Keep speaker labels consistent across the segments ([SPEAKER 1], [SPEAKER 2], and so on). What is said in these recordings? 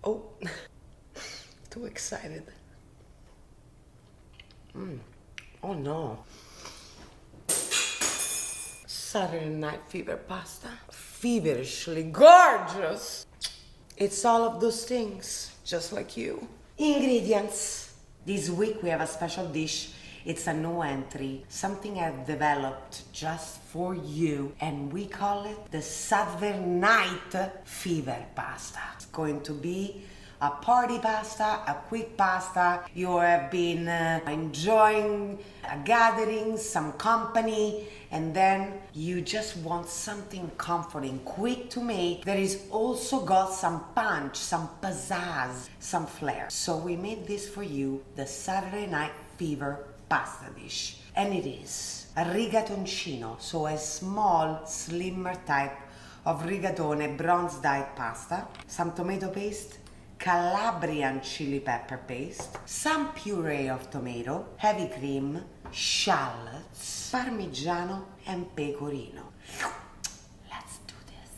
[SPEAKER 1] Oh, too excited. Oh no. Saturday Night Fever pasta. Feverishly gorgeous. It's all of those things, just like you. Ingredients. This week we have a special dish. It's a no entry, something I've developed just for you, and we call it the Saturday Night Fever pasta. It's going to be a party pasta, a quick pasta. You have been enjoying a gathering, some company, and then you just want something comforting, quick to make, that is also got some punch, some pizzazz, some flair. So we made this for you, the Saturday Night Fever pasta dish. And it is a rigatoncino, so a small, slimmer type of rigatone bronze dyed pasta, some tomato paste, Calabrian chili pepper paste, some puree of tomato, heavy cream, shallots, parmigiano, and pecorino. Let's do this.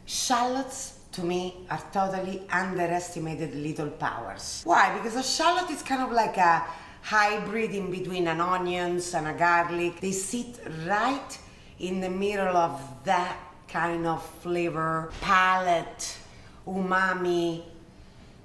[SPEAKER 1] Shallots, to me, are totally underestimated little powers. Why? Because a shallot is kind of like a hybrid in between an onions and a garlic. They sit right in the middle of that kind of flavor palette, umami,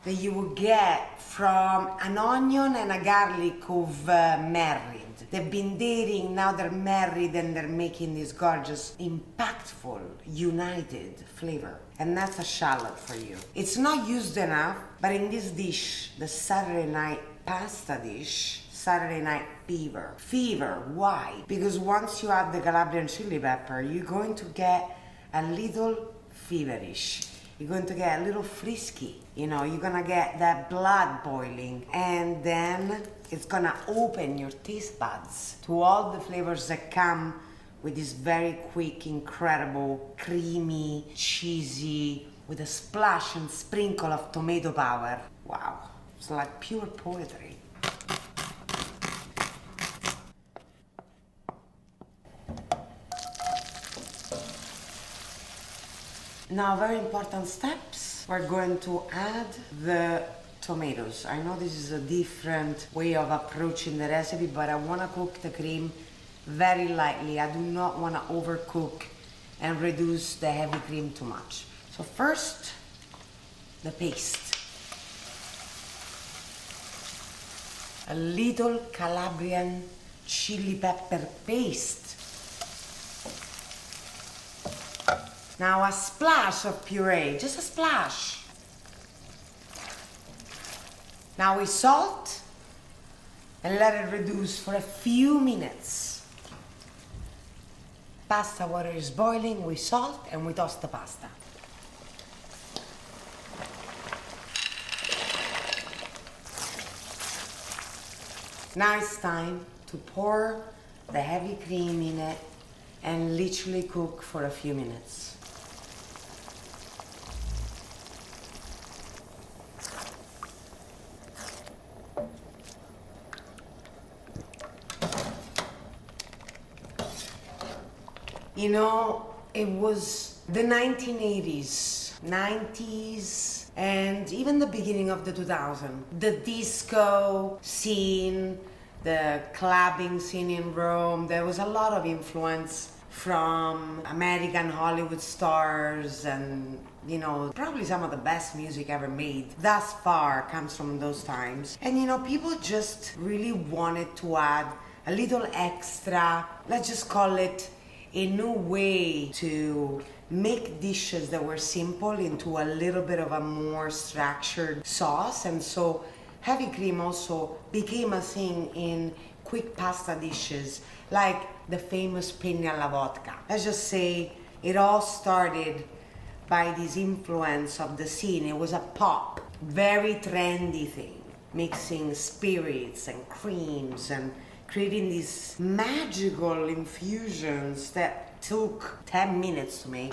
[SPEAKER 1] that you will get from an onion and a garlic who've married. They've been dating, now they're married, and they're making this gorgeous, impactful, united flavor. And that's a shallot for you. It's not used enough, but in this dish, the Saturday night pasta dish, Saturday Night Fever. Fever, why? Because once you add the Calabrian chili pepper, you're going to get a little feverish. You're going to get a little frisky, you know, you're gonna get that blood boiling, and then it's gonna open your taste buds to all the flavors that come with this very quick, incredible, creamy, cheesy, with a splash and sprinkle of tomato power. Wow, it's like pure poetry. Now, very important steps. We're going to add the tomatoes. I know this is a different way of approaching the recipe, but I want to cook the cream very lightly. I do not want to overcook and reduce the heavy cream too much. So first, the paste. A little Calabrian chili pepper paste. Now a splash of puree, just a splash. Now we salt and let it reduce for a few minutes. Pasta water is boiling, we salt and we toss the pasta. Now it's time to pour the heavy cream in it and literally cook for a few minutes. You know, it was the 1980s, 90s, and even the beginning of the 2000s. The disco scene, the clubbing scene in Rome, there was a lot of influence from American Hollywood stars, and you know, probably some of the best music ever made thus far comes from those times. And you know, people just really wanted to add a little extra, let's just call it a new way to make dishes that were simple into a little bit of a more structured sauce. And so heavy cream also became a thing in quick pasta dishes, like the famous penne alla vodka. Let's just say it all started by this influence of the scene. It was a pop, very trendy thing, mixing spirits and creams and creating these magical infusions that took 10 minutes to make,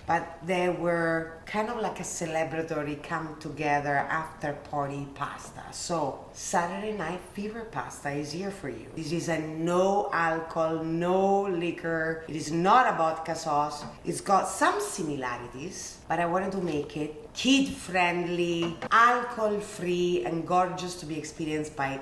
[SPEAKER 1] but they were kind of like a celebratory come together after party pasta. So Saturday night fever pasta is here for you. This is a no alcohol, no liquor. It is not a vodka sauce. It's got some similarities, but I wanted to make it kid friendly, alcohol free, and gorgeous to be experienced by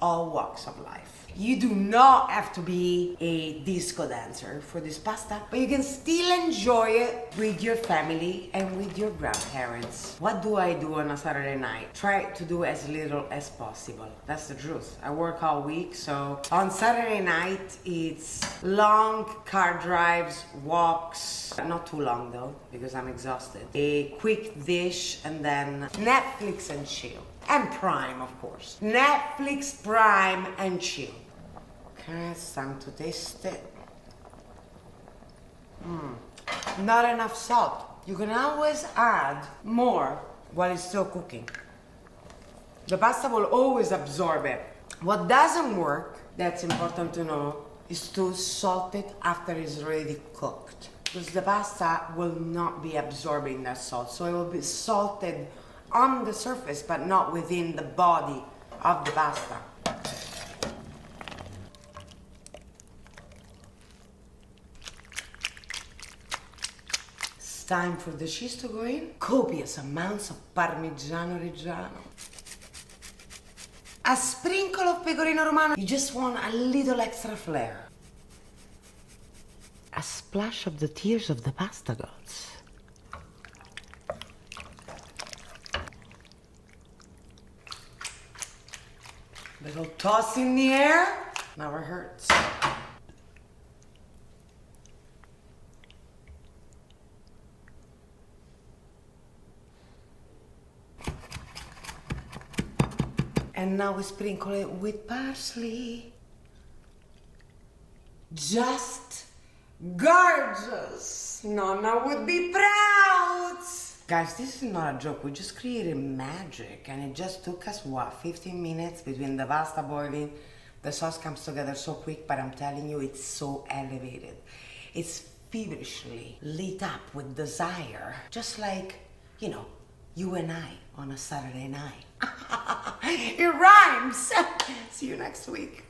[SPEAKER 1] all walks of life. You do not have to be a disco dancer for this pasta, but you can still enjoy it with your family and with your grandparents. What do I do on a Saturday night? Try to do as little as possible. That's the truth. I work all week, so on Saturday night it's long car drives, walks, not too long though, because I'm exhausted. A quick dish and then Netflix and chill. And Prime, of course. Netflix, Prime, and chill. Okay, it's time to taste it. Not enough salt. You can always add more while it's still cooking. The pasta will always absorb it. What doesn't work, that's important to know, is to salt it after it's already cooked. Because the pasta will not be absorbing that salt. So it will be salted on the surface, but not within the body of the pasta. It's time for the cheese to go in. Copious amounts of Parmigiano Reggiano. A sprinkle of pecorino romano. You just want a little extra flair. A splash of the tears of the pasta gods. Little toss in the air, never hurts. And now we sprinkle it with parsley. Just gorgeous. Nonna would be proud. Guys, this is not a joke. We just created magic, and it just took us, what, 15 minutes between the pasta boiling. The sauce comes together so quick, but I'm telling you, it's so elevated. It's feverishly lit up with desire, just like, you know, you and I on a Saturday night. It rhymes. See you next week.